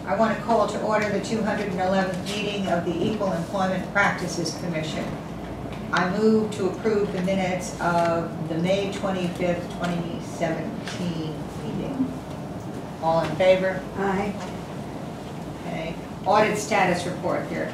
I want to call to order the 211th meeting of the Equal Employment Practices Commission. I move to approve the minutes of the May 25th, 2017 meeting. All in favor? Aye. Okay. Audit status report here.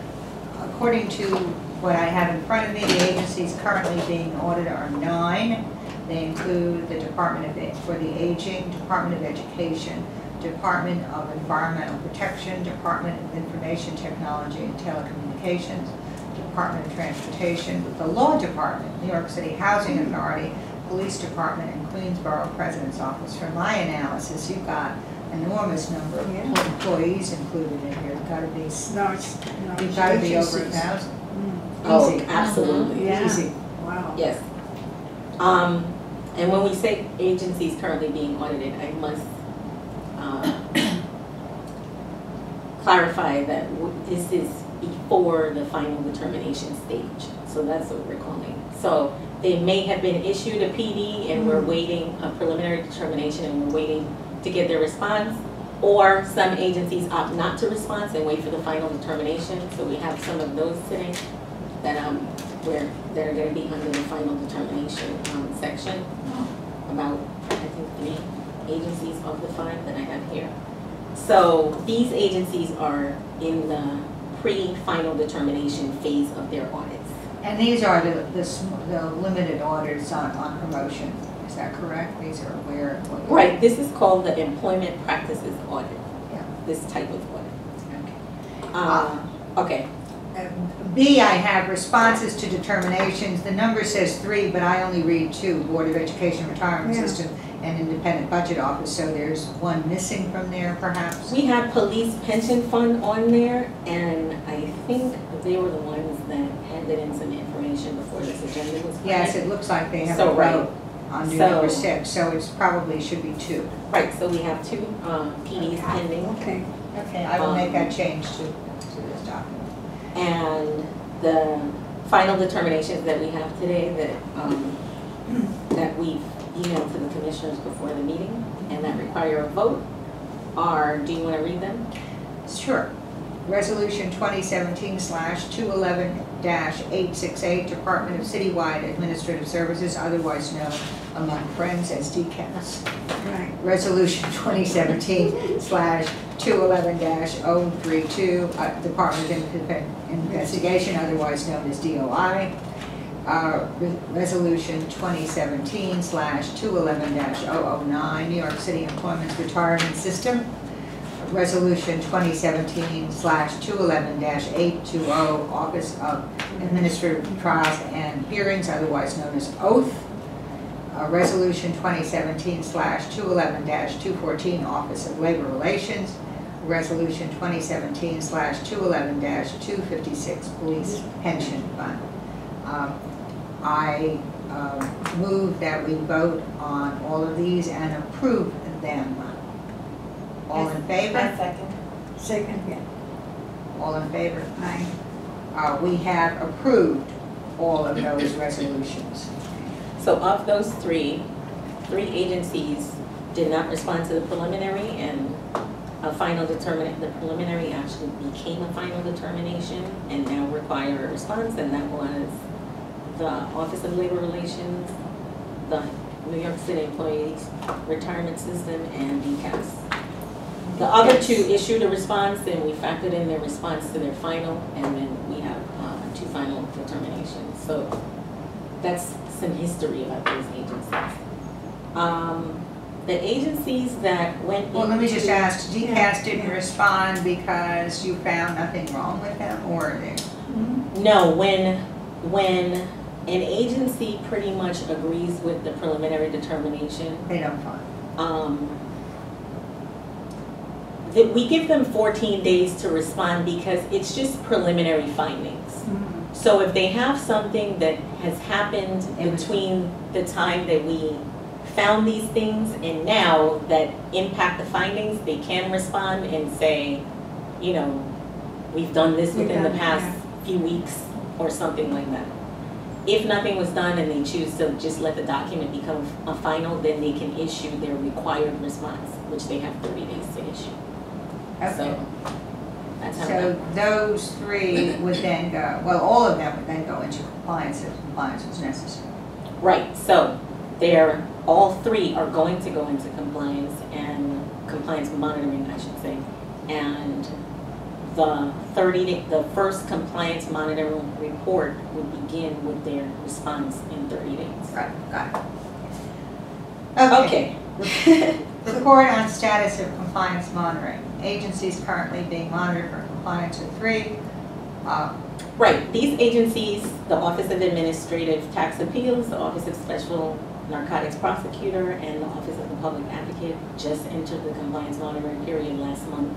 According to what I have in front of me, the agencies currently being audited are 9. They include the Department for the Aging, Department of Education, Department of Environmental Protection, Department of Information Technology and Telecommunications, Department of Transportation, the Law Department, New York City Housing Authority, Police Department, and Queensborough President's Office. From my analysis, you've got an enormous number of employees included in here. You've got to be, you've got to be over 1,000. Oh, Easy. absolutely. Yeah. Easy. Wow. Yes. And when we say agencies currently being audited, I must clarify that this is before the final determination stage. So that's what we're calling. So they may have been issued a PD and we're waiting a preliminary determination and we're waiting to get their response. Or some agencies opt not to respond and wait for the final determination. So we have some of those sitting that that are going to be under the final determination section. About, I think, 3 agencies of the 5 that I have here. So these agencies are in the pre-final determination phase of their audits. And these are the limited audits on promotion. Is that correct? These are where? Right. This is called the Employment Practices Audit. Yeah. This type of audit. Okay. Okay. B, I have responses to determinations. The number says 3, but I only read 2, Board of Education Retirement System and Independent Budget Office, so there's one missing from there, perhaps? We have Police Pension Fund on there, and I think they were the ones that handed in some information before this agenda was put. Yes, it looks like they have So, a right. vote on number 6, so it's probably should be 2. Right, so we have 2 PDs pending. Okay. Okay, I will make that change to this document. And the final determinations that we have today that we've emailed to the commissioners before the meeting and that require a vote are, do you want to read them? Sure. Resolution 2017/211-868, Department of Citywide Administrative Services, otherwise known among friends as DCAS. Right. Resolution 2017/211-032, Department of Investigation, otherwise known as DOI. Resolution 2017/211-009, New York City Employment Retirement System. Resolution 2017/211-820, Office of Administrative Trials and Hearings, otherwise known as OATH. Resolution 2017/211-214, Office of Labor Relations. Resolution 2017/211-256, Police Pension Fund. I move that we vote on all of these and approve them. All in favor? Second, yeah. All in favor? Aye. We have approved all of those resolutions. So of those 3 agencies did not respond to the preliminary, and the preliminary actually became a final determination and now require a response, and that was the Office of Labor Relations, the New York City Employees Retirement System, and DCAS. The other 2 issued a response, and we factored in their response to their final, and then we have 2 final determinations. So that's some history about those agencies. The agencies that went Well, let me just ask, DCAS didn't respond because you found nothing wrong with them, or they? No, when an agency pretty much agrees with the preliminary determination, They don't find. we give them 14 days to respond because it's just preliminary findings. So if they have something that has happened between the time that we found these things and now that impact the findings, they can respond and say, you know, we've done this within the past few weeks or something like that. If nothing was done and they choose to just let the document become a final, then they can issue their required response, which they have 30 days to issue. Okay. So that's how So that, those three would then go, well, all of them would then go into compliance if compliance was necessary. right, so they're, all three are going to go into compliance and compliance monitoring, I should say. And the the first compliance monitoring report would begin with their response in 30 days. Right, got it. Okay. Report on status of compliance monitoring. Agencies currently being monitored for compliance with three. Right, these agencies, the Office of Administrative Tax Appeals, the Office of Special Narcotics Prosecutor, and the Office of the Public Advocate just entered the compliance monitoring period last month.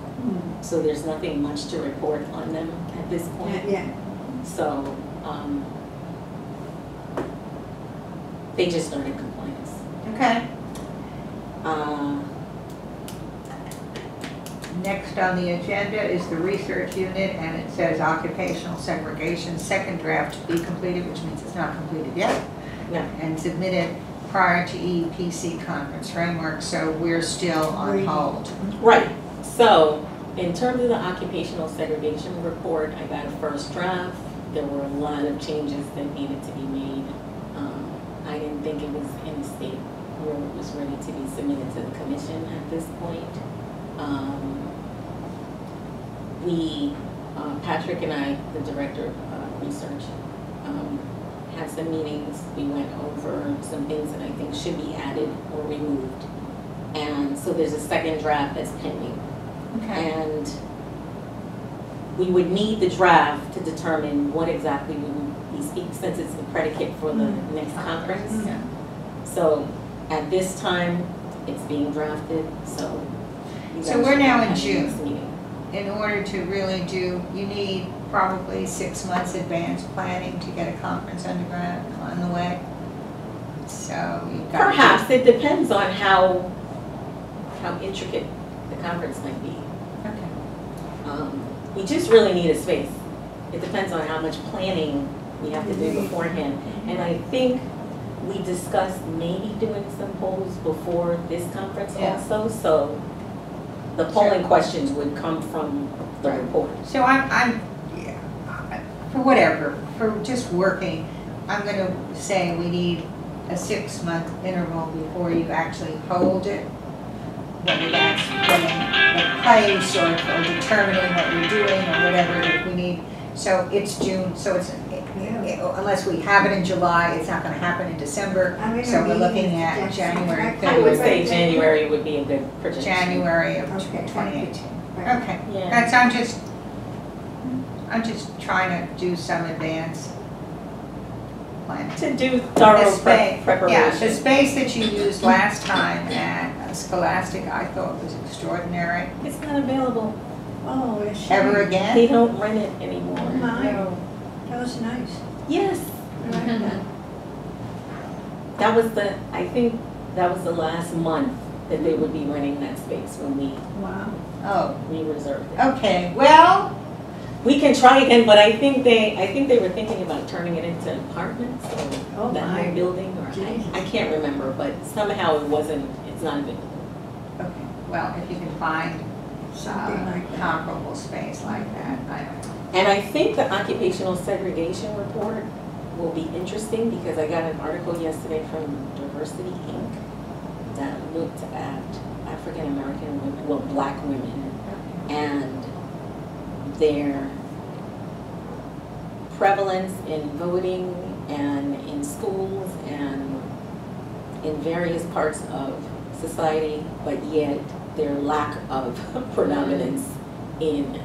So there's nothing much to report on them at this point. Yeah, So, they just started compliance. Okay. Uh, Next on the agenda is the research unit, and it says occupational segregation, second draft to be completed, which means it's not completed yet. No. And submitted prior to EPC conference framework, so we're still on hold. Right, so in terms of the occupational segregation report, I got a first draft. There were a lot of changes that needed to be made. I didn't think it was in a state where it was ready to be submitted to the commission at this point. Patrick and I, the director of research, had some meetings. We went over some things that I think should be added or removed. And so there's a second draft that's pending. Okay. And we would need the draft to determine what exactly we would be speaking, since it's the predicate for the next conference. Yeah. So at this time, it's being drafted, so. you So guys we're should now have in the June. next meeting. In order to really do, you need probably 6 months advance planning to get a conference on the way. So you've got. Perhaps, it depends on how intricate the conference might be. Okay. We just really need a space. It depends on how much planning we have to do beforehand. And I think we discussed maybe doing some polls before this conference Yeah. also, so the polling questions would come from the Right. report. So I'm, yeah, for whatever, for just working, I'm gonna say we need a 6-month interval before you actually hold it. Whether that's getting a place or determining what you're doing or whatever that we need. So it's June, so it's, unless we have it in July, it's not gonna happen in December. So we're looking at January, I would February, say January would be a good projection. January of Okay. 2018. Right. Okay, Yeah. that's, I'm just trying to do some advance planning. To do thorough The space, yeah, preparation. the space that you used last time at Scholastic, I thought was extraordinary. It's not available. Oh, it's. Ever They again? don't rent it anymore. Oh, my. No. That was nice. Yes. I like that. That was I think that was the last month that they would be renting that space when Wow. Oh, we reserved it. okay, well, We can try again, but I think they were thinking about turning it into apartments Oh, or that my. whole building, or Jesus. I can't remember, but somehow it's not available. okay, well, if you can find Something like that. comparable space like that, I don't know. And I think the occupational segregation report will be interesting because I got an article yesterday from Diversity Inc. that looked at African American women, well, Black women, and their prevalence in voting and in schools and in various parts of society, but yet their lack of predominance in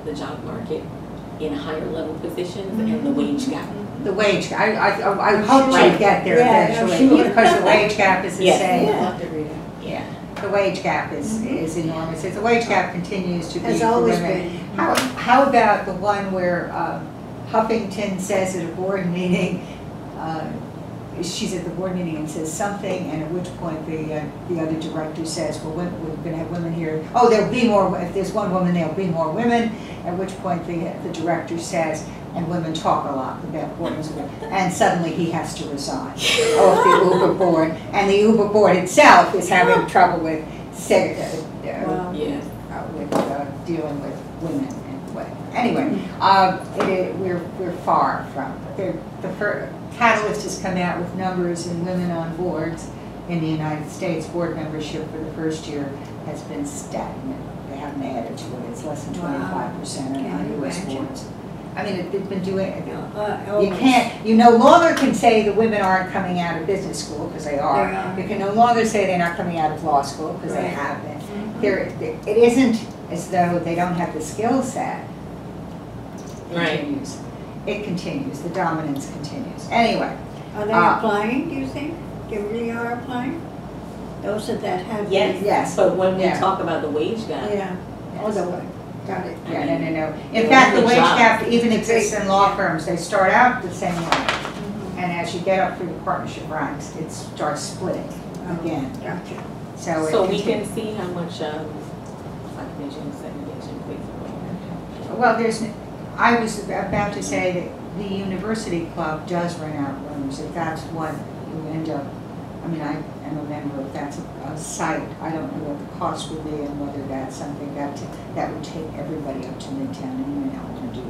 the job market in higher level positions and the wage gap. The wage, I hope Right. to get there Yeah, eventually, sure. because the wage gap is Yes. insane. Yeah. Yeah. The wage gap is enormous. The wage gap continues to be Has for always women. been. How about the one where Huffington says at a board meeting, she's at the board meeting and says something, and at which point the other director says, well, we're going to have women here. Oh, there'll be more, if there's one woman, there'll be more women. At which point the director says, and women talk a lot about boardings, and suddenly he has to resign off the Uber board. And the Uber board itself is having trouble with Wow. Yeah. dealing with women and what. Anyway, we're far from, Catalyst has come out with numbers in women on boards in the United States. Board membership for the first year has been stagnant. They haven't added to it. It's less than 25% Can on you US imagine? boards. I mean, they've been doing it. You Almost. can't, you no longer can say the women aren't coming out of business school, because they They are. are. You can no longer say they're not coming out of law school, because they Right. have been. Mhm. It isn't as though they don't have the skill set. Right. Continues. It continues, the dominance continues. Anyway, Are they applying, do you think? They really are applying? Those that have. the- Yes. yes. But when we Yeah. talk about the wage gap, Yeah, oh, the way, got it. Yeah, no. In They're fact, the only wage jobs. gap even exists in law firms. They start out the same way. Mhm. And as you get up through the partnership ranks, it starts splitting again. Gotcha. So it so we continues. can see how much occupation segregation plays a role. Well, I was about to say that the university club does rent out rooms, if that's what you end up, I mean, I am a member, if that's a site, I don't know what the cost would be and whether that's something that would take everybody up to Midtown, and you may not want to do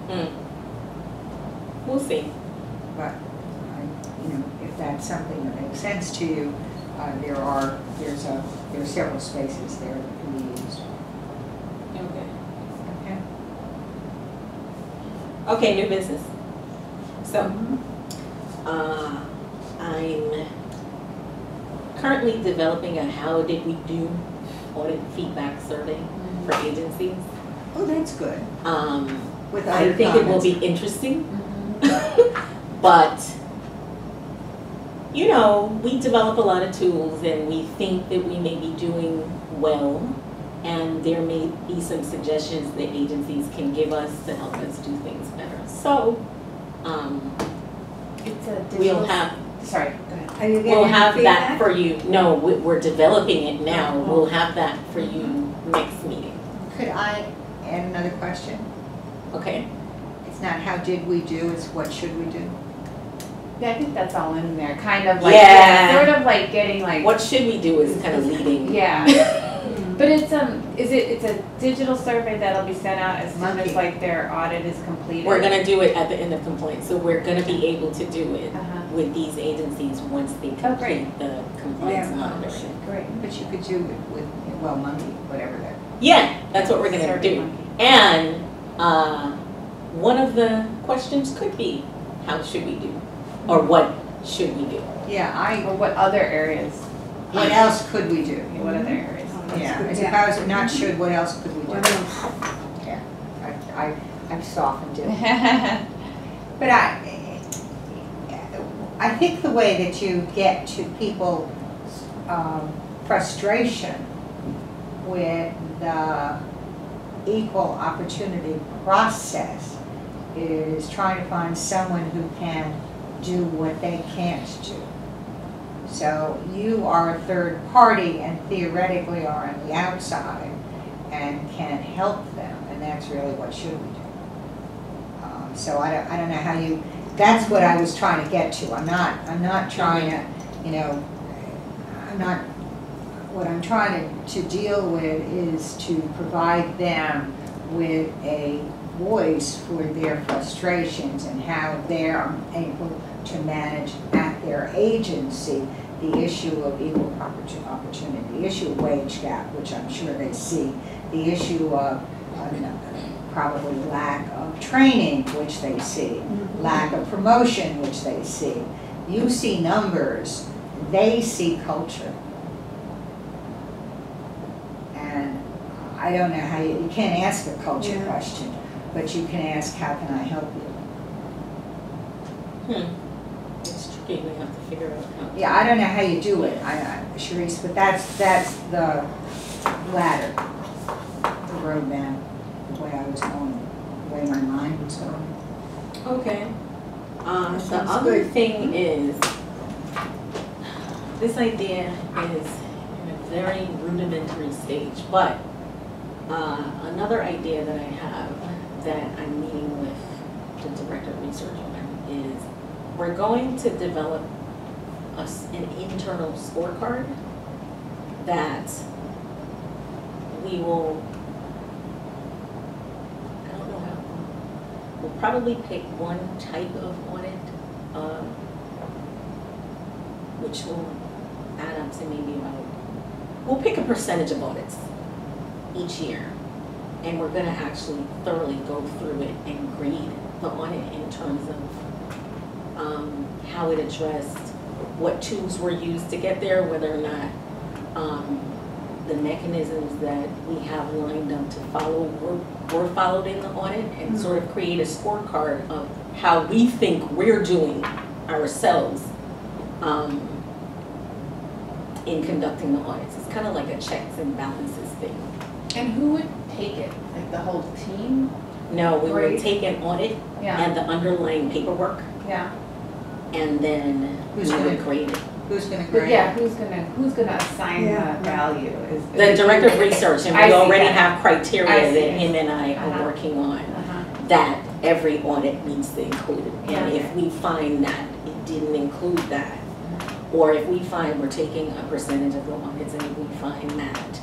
that. We'll see. But, if that's something that makes sense to you, there are several spaces there that can be used. Okay. Okay? Okay, new business. So, Mhm. I'm currently developing a how did we do audit feedback survey for agencies. Oh, that's good. With I other think it will comments. be interesting, but we develop a lot of tools and we think that we may be doing well, and there may be some suggestions that agencies can give us to help us do things better. So, It's a digital. we'll have, Sorry, go ahead. Are you getting we'll have that feedback? for you. No, we're developing it now. Oh. We'll have that for you next meeting. Could I add another question? Okay? It's not how did we do, it's what should we do? Yeah, I think that's all in there, kind of like, Yeah. sort of like getting like. What should we do is kind of leading. Yeah, Mhm. but it's a digital survey that'll be sent out as soon Monkey. as like their audit is completed. We're gonna do it at the end of complaint, so we're gonna be able to do it Uh-huh. with these agencies once they Oh, great. complete the compliance Yeah. monitoring. Great. But you could do it with, well, Monkey, whatever that. Yeah, that's what we're gonna Survey do. monkey. And, one of the questions could be, how should we do? Or what should we do? Yeah, Or what other areas? what else could we do? What other areas? Oh, that's Yeah, good. as opposed to not should, what else could we do? What else? Yeah, I've softened it. But I think the way that you get to people's frustration with the equal opportunity process is trying to find someone who can do what they can't do. So you are a third party and theoretically are on the outside and can help them, and that's really what should we do. So I don't know how you, that's what I was trying to get to. I'm not trying to, what I'm trying to deal with is to provide them with a voice for their frustrations and how they're able to manage at their agency the issue of equal opportunity, the issue of wage gap, which I'm sure they see, the issue of probably lack of training, which they see, lack of promotion, which they see. You see numbers, they see culture. And I don't know how you can't ask a culture Yeah. question, but you can ask, how can I help you? It's tricky, we have to figure out how. Yeah, I don't know how you do it, Sharice, but that's the ladder, the roadmap, the way I was going, the way my mind was going. Okay. That The sounds other good. thing is, this idea is in a very rudimentary stage, but another idea that I have that I'm meeting with the director of research on is we're going to develop an internal scorecard that we will we'll probably pick one type of audit, which will add up to maybe about, we'll pick a percentage of audits each year. And we're gonna actually thoroughly go through it and grade the audit in terms of how it addressed, what tools were used to get there, whether or not the mechanisms that we have lined up to follow were followed in the audit, and sort of create a scorecard of how we think we're doing ourselves in conducting the audits. It's kind of like a checks and balances thing. And who would take it? Like the whole team? No, we would Great. take an audit Yeah, and the underlying paperwork, yeah. and then we Who's would gonna- grade it. Who's gonna But grade? yeah, who's gonna assign Yeah. the value? Is The director of research, and I we see already that. have I criteria see. that him and I Uh-huh. are working on, Uh-huh. that every audit needs to include. Yeah. And if we find that it didn't include that, or if we find we're taking a percentage of the audits and if we find that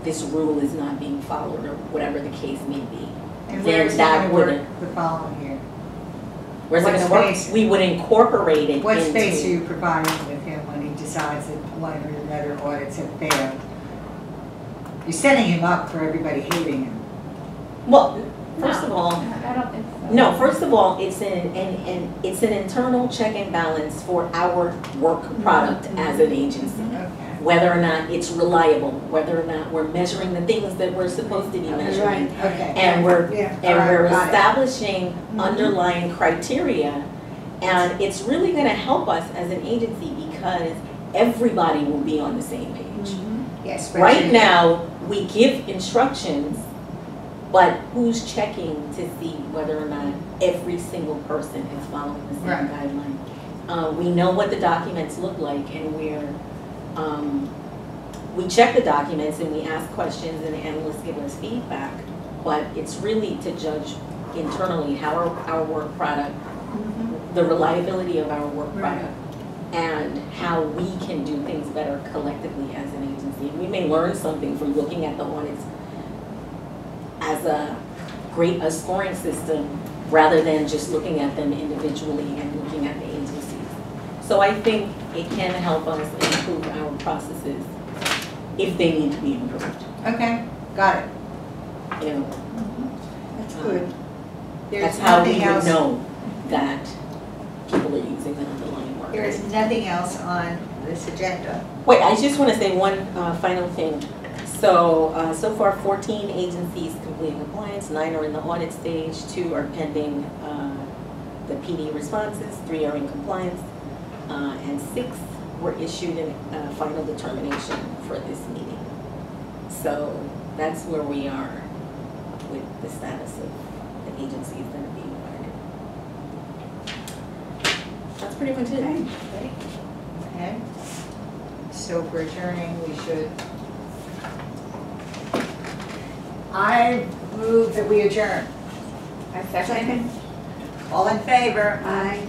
this rule is not being followed, or whatever the case may be, And then where is it that gonna work wouldn't- the following year? where's it What gonna work? space? We would incorporate it What into. space are you providing with him when he decides that one or another audits have failed? You're setting him up for everybody hating him. Well, first of all, I don't think so. no, first of all, it's it's an internal check and balance for our work product as an agency. Okay. Whether or not it's reliable, whether or not we're measuring the things that we're supposed to be measuring. Okay. And we're Yeah. we're Got it. establishing underlying criteria, and it's really gonna help us as an agency because everybody will be on the same page. Yes, but Right you- now, we give instructions, but who's checking to see whether or not every single person is following the same Right. guideline? We know what the documents look like, and we check the documents and we ask questions, and the analysts give us feedback, but it's really to judge internally how our work product, the reliability of our work Right. product, and how we can do things better collectively as an agency. And we may learn something from looking at the audits as a scoring system, rather than just looking at them individually and looking at the agencies. So I think it can help us improve our processes if they need to be improved. Okay, got it. You know, That's good. There's that's how we nothing would else. know that people are using the underlying work. There is nothing else on this agenda. Wait, I just want to say one final thing. So, so far 14 agencies completing compliance, 9 are in the audit stage, 2 are pending the PD responses, 3 are in compliance, and 6 were issued a final determination for this meeting. So that's where we are with the status of the agencies that are being audited. That's pretty much it. Okay. So for adjourning, we should. I move that we adjourn. I second. Second, All in favor? aye.